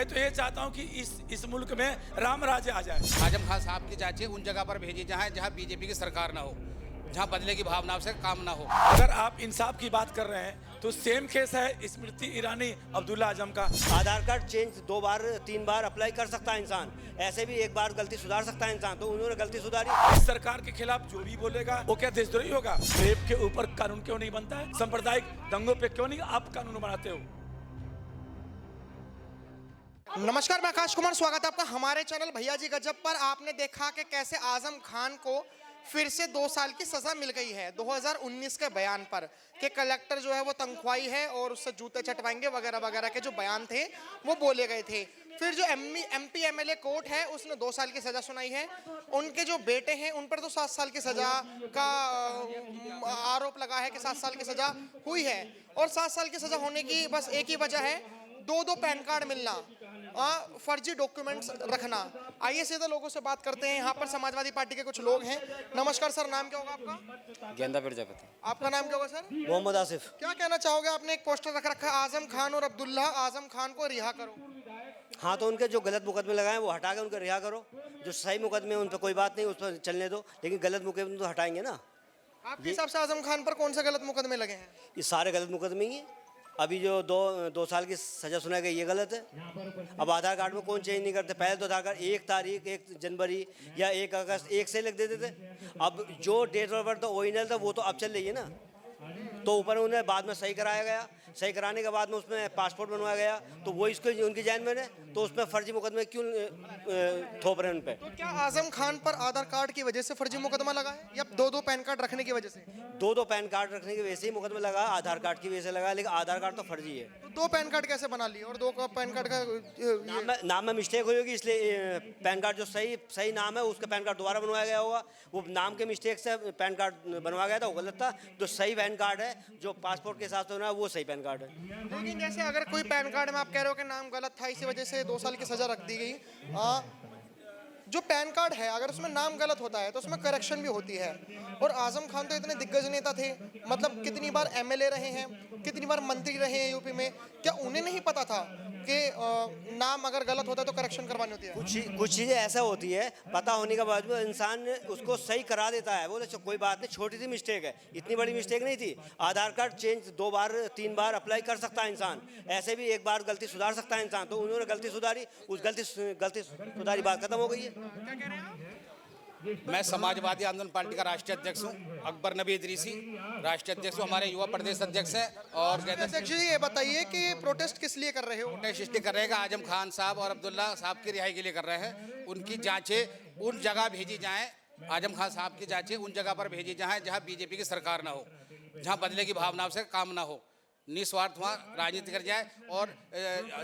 मैं तो ये चाहता हूँ कि इस मुल्क में राम राज्य आ जाए। आजम खान साहब की जांचें उन जगह पर भेजी जाएं जहां बीजेपी की सरकार ना हो, जहां बदले की भावना से काम ना हो। अगर आप इंसाफ की बात कर रहे हैं तो सेम केस है स्मृति ईरानी अब्दुल्ला आजम का। आधार कार्ड चेंज 2 बार 3 बार अप्लाई कर सकता है इंसान, ऐसे भी एक बार गलती सुधार सकता है इंसान, तो उन्होंने गलती सुधारी। इस सरकार के खिलाफ जो भी बोलेगा वो क्या देशद्रोही होगा? रेप के ऊपर कानून क्यों नहीं बनता है? सांप्रदायिक दंगों पे क्यों नहीं आप कानून बनाते हो? नमस्कार, मैं आकाश कुमार, स्वागत है आपका हमारे चैनल भैया जी गजब पर। आपने देखा कि कैसे आजम खान को फिर से 2 साल की सजा मिल गई है 2019 के बयान पर कि कलेक्टर जो है वो तनख्वाही है और उससे जूते चटवाएंगे वगैरह वगैरह के जो बयान थे वो बोले गए थे। फिर जो एमपी एमएलए कोर्ट है उसने 2 साल की सजा सुनाई है। उनके जो बेटे हैं उन पर तो 7 साल की सजा का आरोप लगा है कि 7 साल की सजा हुई है, और 7 साल की सजा होने की बस एक ही वजह है, 2 पैन कार्ड मिलना, फर्जी डॉक्यूमेंट्स रखना। आइए सीधे लोगों से बात करते हैं। यहाँ पर समाजवादी पार्टी के कुछ लोग हैं। नमस्कार सर, नाम क्या होगा आपका? गेंदा प्रजापति। आपका नाम क्या होगा सर? मोहम्मद आसिफ। क्या कहना चाहोगे? आपने एक पोस्टर रख रखा है आजम खान और अब्दुल्ला, आजम खान को रिहा करो। हाँ, तो उनके जो गलत मुकदमे लगाए वो हटा के उनको रिहा करो। जो सही मुकदमे उन पर कोई बात नहीं, उस पर चलने दो, लेकिन गलत मुकदमे तो हटाएंगे ना। आपके हिसाब से आजम खान पर कौन से गलत मुकदमे लगे हैं? ये सारे गलत मुकदमे ही हैं। अभी जो दो साल की सजा सुनाई गई ये गलत है। अब आधार कार्ड में कौन चेंज नहीं करते। पहले तो आधार कार्ड 1 तारीख 1 जनवरी या 1 अगस्त 1 से लिख देते थे। अब जो डेट ऑफ बर्थ ओरिजिनल था वो तो अब चल रही है ना, तो ऊपर उन्हें बाद में सही कराया गया। सही कराने के बाद में उसमें पासपोर्ट बनवाया गया, तो वो इसको उनकी जान में, तो उसमें फर्जी मुकदमे क्यों थोप रहे हैं उन पे? तो क्या आजम खान पर आधार कार्ड की वजह से फर्जी मुकदमा लगा है या 2 पैन कार्ड रखने की वजह से? 2 पैन कार्ड रखने की वजह से ही मुकदमा लगा, आधार कार्ड की वजह से लगा, लेकिन आधार कार्ड तो फर्जी है। तो 2 पैन कार्ड कैसे बना लिए और 2 पैन कार्ड का नाम में मिस्टेक हुई होगी, इसलिए पैन कार्ड जो सही नाम है उसका पैन कार्ड दोबारा बनवाया गया होगा। वो नाम के मिस्टेक से पैन कार्ड बनवाया गया था, वो गलत था। जो सही पैन कार्ड है जो पासपोर्ट के साथ होना है वो सही पैन कार्ड है। लेकिन जैसे अगर कोई पैन कार्ड में आप कह रहे हो कि नाम गलत था, इसी वजह से 2 साल की सजा रख दी गई। जो पैन कार्ड है अगर उसमें नाम गलत होता है तो उसमें करेक्शन भी होती है। और आजम खान तो इतने दिग्गज नेता थे, मतलब कितनी बार एमएलए रहे हैं, कितनी बार मंत्री रहे हैं यूपी में, क्या उन्हें नहीं पता था कि नाम अगर गलत होता है तो करेक्शन करवानी होती है? कुछ चीज़ें ऐसा होती है, पता होने के बावजूद इंसान उसको सही करा देता है। बोले कोई बात नहीं, छोटी सी मिस्टेक है, इतनी बड़ी मिस्टेक नहीं थी। आधार कार्ड चेंज 2 बार 3 बार अप्लाई कर सकता है इंसान, ऐसे भी एक बार गलती सुधार सकता है इंसान, तो उन्होंने गलती सुधारी, उस गलती सुधारी बात खत्म हो गई है। क्या कह रहे हैं आप? मैं समाजवादी आंदोलन पार्टी का राष्ट्रीय अध्यक्ष हूँ, अकबर नबी इदरीसी राष्ट्रीय अध्यक्ष हूँ। हमारे युवा प्रदेश अध्यक्ष हैं। और अध्यक्ष जी ये बताइए कि प्रोटेस्ट किस लिए कर रहे हो? सृष्टि कर रहे हैं कि आजम खान साहब और अब्दुल्ला साहब की रिहाई के लिए कर रहे हैं। उनकी जांचें उन जगह भेजी जाएं, आजम खान साहब की जांचें उन जगह पर भेजी जाएं जहां बीजेपी की सरकार ना हो, जहां बदले की भावना से काम ना हो, निस्वार्थ वहाँ राजनीति कर जाए और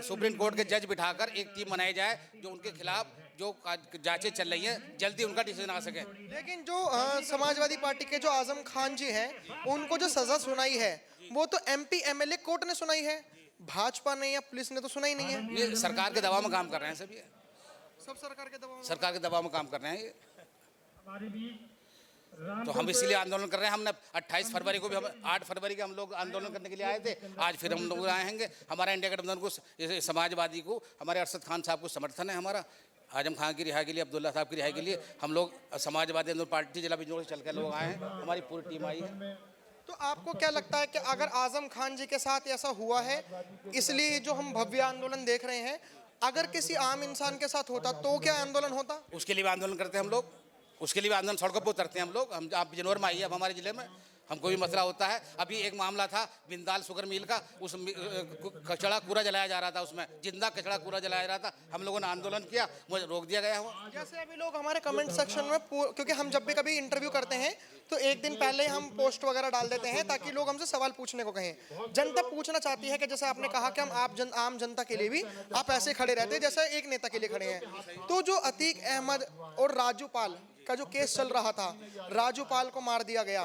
सुप्रीम कोर्ट के जज बिठाकर एक टीम बनाई जाए जो उनके खिलाफ जो जांचें चल रही हैं जल्दी उनका डिसीजन आ सके। लेकिन जो समाजवादी पार्टी के जो आजम खान जी हैं उनको जो सजा सुनाई है वो तो एमपी एमएलए कोर्ट ने सुनाई है, भाजपा ने या पुलिस ने तो सुनाई नहीं है। ये सरकार के दबाव में काम कर रहे हैं सभी, सब सरकार के दबाव में। सरकार के दबाव में काम कर रहे हैं ये। तो हम इसीलिए आंदोलन कर रहे हैं। हमने 28 फरवरी को भी 8 फरवरी के हम लोग आंदोलन करने के लिए आए थे, आज फिर हम लोग आएंगे। हमारा इंडिया गठबंधन को, समाजवादी को, हमारे अरशद खान साहब को समर्थन है। हमारा आजम खान की रिहाई के लिए, अब्दुल्ला साहब की रिहाई के लिए हम लोग समाजवादी आंदोलन पार्टी जिला बिजनौर से चल कर लोग आए हैं, हमारी पूरी टीम आई है। तो आपको क्या लगता है कि अगर आजम खान जी के साथ ऐसा हुआ है, इसलिए जो हम भव्य आंदोलन देख रहे हैं, अगर किसी आम इंसान के साथ होता तो क्या आंदोलन होता? उसके लिए भी आंदोलन करते हैं हम लोग, उसके लिए भी आंदोलन सड़कों पर उतरते हैं हम लोग। हम आप बिजनौर में आइए, अब हमारे जिले में हमको भी मसला होता है। अभी एक मामला था बिंदाल शुगर मिल का, उस कचड़ा कूड़ा जलाया जा रहा था, उसमें जिंदा कचड़ा कूड़ा जलाया जा रहा था। हम लोगों ने आंदोलन किया, मुझे रोक दिया गया हुआ। जैसे अभी लोग हमारे कमेंट सेक्शन में, क्योंकि हम जब भी कभी इंटरव्यू करते हैं तो एक दिन पहले हम पोस्ट वगैरह डाल देते हैं ताकि लोग हमसे सवाल पूछने को कहें। जनता पूछना चाहती है कि जैसे आपने कहा कि हम आम जनता के लिए भी आप ऐसे खड़े रहते हैं जैसे एक नेता के लिए खड़े हैं। तो जो अतीक अहमद और राजू पाल का जो केस चल रहा था, राजू पाल को मार दिया गया,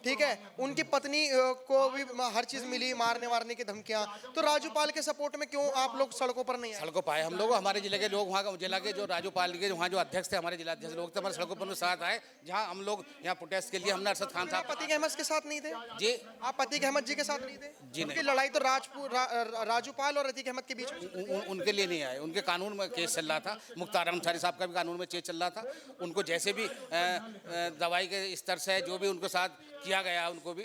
ठीक है, उनकी पत्नी को भी हर चीज मिली, मारने वारने की धमकियां, तो राजू पाल के सपोर्ट में क्यों आप लोग सड़कों पर नहीं आए? सड़कों पाए हम लोग, हमारे जिले के लोग, वहाँ का जिला के जो राजू पाल के वहाँ जो अध्यक्ष थे, हमारे जिला अध्यक्ष लोग थे, हमारे सड़कों पर साथ आए, जहाँ हम लोग यहाँ प्रोटेस्ट के लिए हमने अरशद खान साहब। पति अहमद के साथ नहीं थे जी, आप? पति अहमद जी के साथ नहीं थे जी उनकी नहीं। लड़ाई तो राजू पाल और अतीक अहमद के बीच में। उनके लिए नहीं आए, उनके कानून में केस चल रहा था, मुख्तार अंसारी साहब का भी कानून में केस चल रहा था, उनको जैसे भी दवाई के स्तर से जो भी उनके साथ किया गया, उनको भी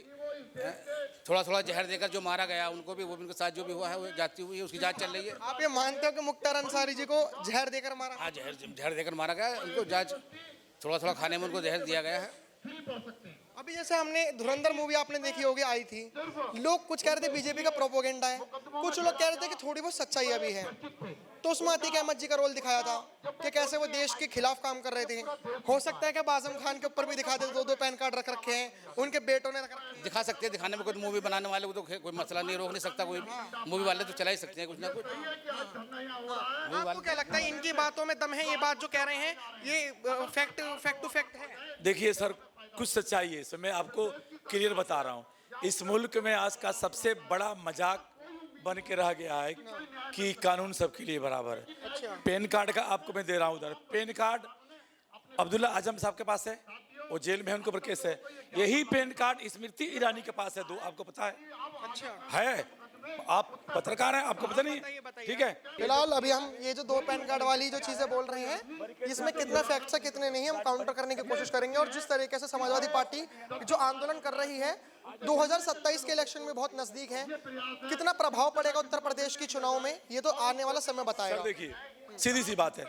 थोड़ा थोड़ा जहर देकर जो मारा गया, उनको भी, वो भी उनके साथ जो भी हुआ है वो जाती हुई है, उसकी जांच चल रही है। आप ये मानते हो कि मुख्तार अंसारी जी को जहर देकर मारा? हाँ, जहर देकर मारा गया, उनको जांच थोड़ा थोड़ा खाने में उनको जहर दिया गया है। अभी जैसे हमने धुरंधर मूवी आपने देखी होगी, आई थी, लोग कुछ कह रहे थे बीजेपी का प्रोपोगेंडा है, कुछ लोग कह रहे थे कि थोड़ी बहुत सच्चाई अभी है, तो उसमें अतीक अहमद जी का रोल दिखाया था कि कैसे वो देश के खिलाफ काम कर रहे थे। हो सकता है कि आजम खान के ऊपर भी दिखा दे, दो पैन कार्ड रख रखे हैं, उनके बेटों ने रख रखे हैं। दिखा सकते हैं, दिखाने में कोई मूवी बनाने वाले को तो कोई मसला नहीं, रोक नहीं सकता कोई, मूवी वाले तो चला ही सकते हैं कुछ ना कुछ। आपको क्या लगता है इनकी बातों में दम है? ये बात जो कह रहे हैं ये फैक्ट टू फैक्ट है? देखिए सर, कुछ सच्चाई है इसमें, मैं आपको क्लियर बता रहा हूँ। इस मुल्क में आज का सबसे बड़ा मजाक बन के रह गया है कि कानून सबके लिए बराबर है। पैन कार्ड का आपको मैं दे रहा हूँ उधर, पैन कार्ड अब्दुल्ला आजम साहब के पास है, वो जेल में है, उनके ऊपर केस है। यही पैन कार्ड स्मृति ईरानी के पास है, दो, आपको पता है? अच्छा है, आप पत्रकार हैं, आपको पता नहीं? ठीक है, फिलहाल अभी हम ये जो दो पैन कार्ड वाली जो चीजें बोल रहे हैं, इसमें कितना फैक्ट्स है कितने नहीं, हम काउंटर करने की कोशिश करेंगे। और जिस तरीके से समाजवादी पार्टी जो आंदोलन कर रही है, 2027 के इलेक्शन में बहुत नजदीक है, कितना प्रभाव पड़ेगा उत्तर प्रदेश की चुनाव में, ये तो आने वाला समय बताएगा। सर देखिए, सीधी सी बात है,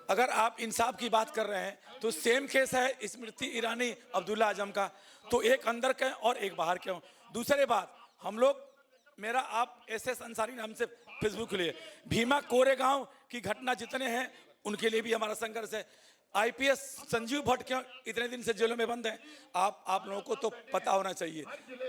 अगर आप इंसाफ की बात कर रहे हैं तो सेम केस है स्मृति ईरानी अब्दुल्ला आजम का, तो एक अंदर के और एक बाहर के हों। दूसरी बात, हम लोग, मेरा आप SS अंसारी नाम से फेसबुक के लिए, भीमा कोरेगांव की घटना जितने हैं उनके लिए भी हमारा संघर्ष है। IPS संजीव भट्ट क्यों इतने दिन से जेलों में बंद हैं, आप लोगों को तो पता होना चाहिए।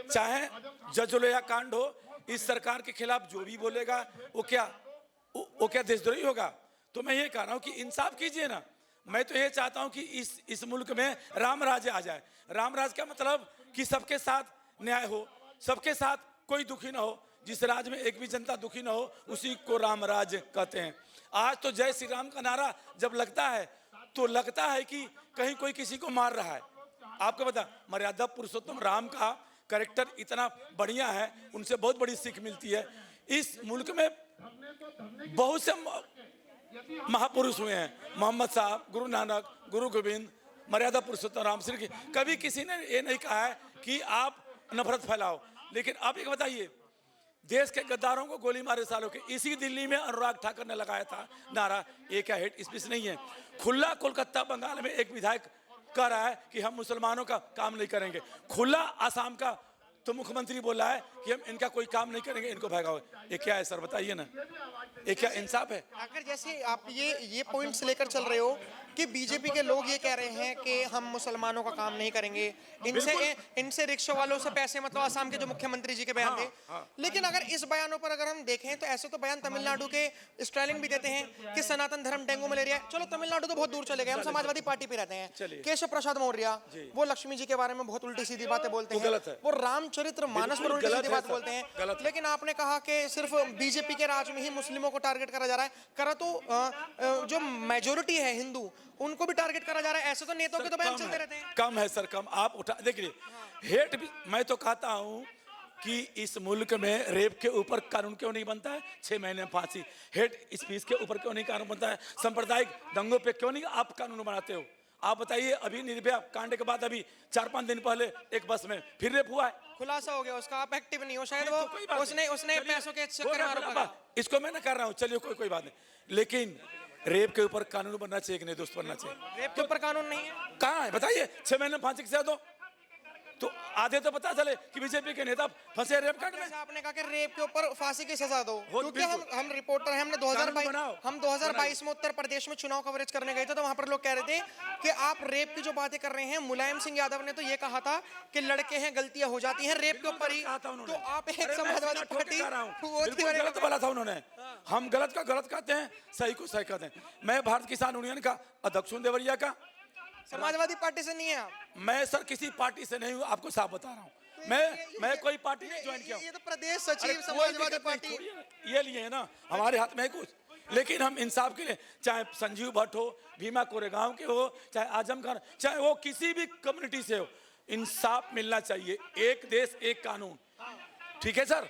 चाहे जज लोया कांड हो, इस सरकार के खिलाफ जो भी बोलेगा वो क्या देशद्रोही होगा? तो मैं ये कह रहा हूँ कि इंसाफ कीजिए ना। मैं तो ये चाहता हूँ कि इस मुल्क में राम राज आ जाए। राम राज का मतलब कि सबके साथ न्याय हो, सबके साथ कोई दुखी ना हो। जिस राज में एक भी जनता दुखी ना हो, उसी को राम राज कहते हैं। आज तो जय श्री राम का नारा जब लगता है तो लगता है कि कहीं कोई किसी को मार रहा है। आपको पता, मर्यादा पुरुषोत्तम राम का कैरेक्टर इतना बढ़िया है, उनसे बहुत बड़ी सीख मिलती है। इस मुल्क में बहुत से महापुरुष हुए हैं, मोहम्मद साहब, गुरु नानक, गुरु गोविंद, मर्यादा पुरुषोत्तम राम श्री। कभी किसी ने ये नहीं कहा है कि आप नफरत फैलाओ। लेकिन आप एक बताइए, देश के गद्दारों को गोली मारे सालों के, इसी दिल्ली में अनुराग ठाकुर ने लगाया था नारा, ये क्या हेट स्पीच नहीं है? खुला कोलकाता बंगाल में एक विधायक कह रहा है कि हम मुसलमानों का काम नहीं करेंगे। खुला आसाम का तो मुख्यमंत्री बोला है कि हम इनका कोई काम नहीं करेंगे, इनको भगाओ। ये क्या है सर, बताइए ना, ये क्या इंसाफ है? अगर जैसे आप ये पॉइंट्स लेकर चल रहे हो कि बीजेपी के लोग ये कह रहे हैं कि हम मुसलमानों का काम नहीं करेंगे, इनसे रिक्शा वालों से पैसे मतलब आसाम के जो मुख्यमंत्री जी के बयान थे। लेकिन अगर इस बयानों पर अगर हम देखें तो ऐसे तो बयान तमिलनाडु के स्टालिन भी देते हैं कि सनातन धर्म डेंगू मलेरिया। चलो तमिलनाडु तो बहुत दूर चले गए, हम समाजवादी पार्टी पे रहते हैं। केशव प्रसाद मौर्य वो लक्ष्मी जी के बारे में बहुत उल्टी सीधी बातें बोलते हैं, वो रामचरित्र मानस पर उल्टी सीधी बात बोलते हैं। लेकिन आपने कहा कि सिर्फ बीजेपी के राज में ही मुस्लिमों को टारगेट करा जा रहा है, करा तो जो मेजोरिटी है हिंदू उनको भी टारगेट करा जा रहा है। ऐसे तो नेताओं के तो बयान चलते रहते हैं। कम है सर, कम। आप उठा देखिए, हेट भी, मैं तो कहता हूं कि इस मुल्क में रेप के ऊपर कानून क्यों नहीं बनता है? 6 महीने में फांसी। हेट स्पीच के ऊपर क्यों नहीं कानून बनता है? सांप्रदायिक दंगों पे क्यों नहीं आप कानून बनाते हो? आप बताइए, अभी निर्भया कांड के बाद अभी 4-5 दिन पहले एक बस में फिर रेप हुआ है, खुलासा हो गया उसका। आप एक्टिव नहीं हो शायद, वो उसने पैसों के चक्कर में आरोप लगाया। इसको मैं ना कर रहा हूँ, चलिए कोई बात नहीं। लेकिन रेप के ऊपर कानून बनना चाहिए कि नहीं दोस्त, बनना चाहिए। रेप के ऊपर कानून नहीं है, कहाँ है बताइए? 6 महीने में फांसी से तो आधे तो पता चले कि बीजेपी के नेता फंसे रेप कांड में। आपने कहा कि रेप के ऊपर फांसी की सजा दो, क्योंकि हम रिपोर्टर हैं, हमने 2022 में उत्तर प्रदेश में चुनाव कवरेज करने गए थे, तो वहां पर लोग कह रहे थे कि आप रेप की जो बातें कर रहे हैं, मुलायम सिंह यादव ने तो ये कहा था कि लड़के हैं, गलतियां हो जाती हैं रेप के ऊपर ही। तो आप एक समाजवादी पार्टी, गलत बोला था उन्होंने। हम गलत का गलत कहते हैं, सही को सही कहते हैं। मैं भारत किसान यूनियन का अध्यक्ष हूं देवरिया का, समाजवादी पार्टी से नहीं है आप? मैं सर किसी पार्टी से नहीं हूँ, आपको साफ बता रहा हूँ। मैं कोई पार्टी नहीं ज्वाइन किया हूँ। ये तो प्रदेश अरे सचिव कोई समाजवादी दिक्कत नहीं, पार्टी। छोड़िए ना, ये लिए है ना, हमारे हाथ में है कुछ। लेकिन हम इंसाफ के लिए, चाहे संजीव भट्ट हो, भीमा कोरेगांव के हो, चाहे आजम खान, चाहे वो किसी भी कम्युनिटी से हो, इंसाफ मिलना चाहिए। एक देश एक कानून, ठीक है सर?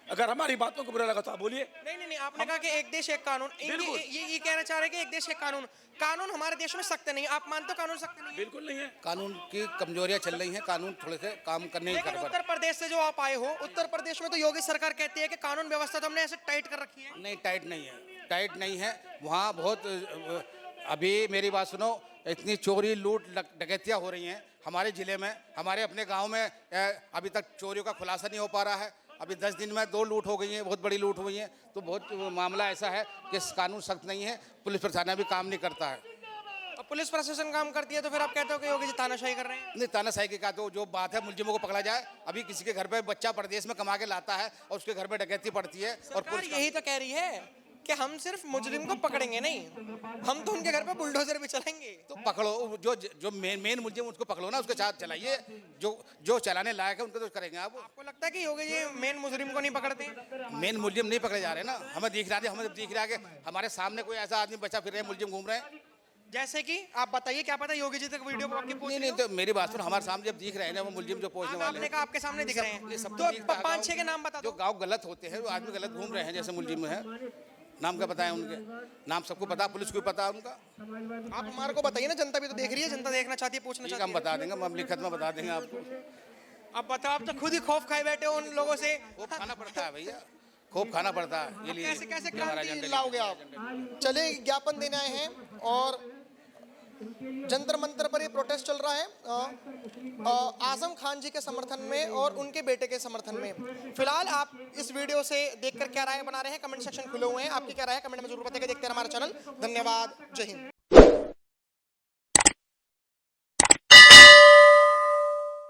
अगर हमारी बातों को बुरा लगा तो आप बोलिए। नहीं, आपने कहा कि एक देश एक कानून, बिल्कुल। ये कहना चाह रहे हैं कि एक देश एक कानून। कानून हमारे देश में सख्त नहीं, आप मानते हो कानून सख्त नहीं है? बिल्कुल नहीं है। कानून की कमजोरियां चल रही हैं, कानून थोड़े से काम करने की लेकिन कर उत्तर प्रदेश से जो आप आए हो, उत्तर प्रदेश में तो योगी सरकार कहती है कि कानून व्यवस्था तो हमने ऐसे टाइट कर रखी है। नहीं, टाइट नहीं है, टाइट नहीं है। वहाँ बहुत अभी मेरी बात सुनो, इतनी चोरी लूट डकैतियाँ हो रही हैं हमारे ज़िले में, हमारे अपने गांव में अभी तक चोरियों का खुलासा नहीं हो पा रहा है। अभी 10 दिन में 2 लूट हो गई हैं, बहुत बड़ी लूट हुई हैं। तो बहुत मामला ऐसा है कि कानून सख्त नहीं है, पुलिस प्रशासन भी काम नहीं करता है। और पुलिस प्रशासन काम करती है तो फिर आप कहते हो कि योगी जी तानाशाही कर रहे हैं? नहीं, तानाशाही की का तो जो बात है, मुलजिमों को पकड़ा जाए। अभी किसी के घर पे बच्चा परदेश में कमा के लाता है और उसके घर पे डकैती पड़ती है और सरकार यही तो कह रही है कि हम सिर्फ मुजरिम को पकड़ेंगे नहीं, हम तो उनके घर पे बुलडोजर भी चलाएंगे। तो पकड़ो, जो मेन मुलजिम उसको पकड़ो ना, उसके साथ चलाइए। जो चलाने लायक है उनको तो करेंगे आप। आपको लगता है कि योगी जी मेन मुजरिम को नहीं पकड़ते? मेन मुलजिम नहीं पकड़े जा रहे ना, हमें दिख रहा है कि हमारे सामने कोई ऐसा आदमी बचा फिर रहे हैं, मुलजिम घूम रहे हैं। जैसे कि आप बताइए, क्या पता योगी जी तक वीडियो को आपकी पहुंच नहीं, तो मेरी बात सुन, हमारे सामने जब दिख रहे हैं ना वो मुलजिम जो पहुंचने वाले आपने हैं, कहा आपके सामने दिख रहे हैं, ये सब तो दिखता है। 5-6 के नाम बता जो दो। गाँव गलत होते हैं, वो आदमी गलत घूम रहे हैं, जैसे मुलजिम है, नाम क्या बताएं उनके? नाम सबको पता, पुलिस को भी पता है उनका। आप हमारे को बताइए ना, जनता भी तो देख रही है, जनता देखना चाहती है, पूछना ठीक है, चाहती हम बता देंगे, हम लिखत में बता देंगे आपको। है। अब बताओ, आप तो खुद ही खौफ खाए बैठे हो उन लोगों से। खूब खाना पड़ता है भैया, खूब खाना पड़ता है। ये लिए कैसे कैसे ये हमारा क्रांति एजेंडा लाओगे आप? चले, ज्ञापन देने आए हैं और जंतर मंतर पर ये प्रोटेस्ट चल रहा है आजम खान जी के समर्थन में और उनके बेटे के समर्थन में। फिलहाल आप इस वीडियो से देखकर क्या राय बना रहे हैं, कमेंट सेक्शन खुले हुए हैं, आपकी क्या राय है कमेंट में जरूर बताइए। देखते हैं हमारा चैनल। धन्यवाद, जय हिंद।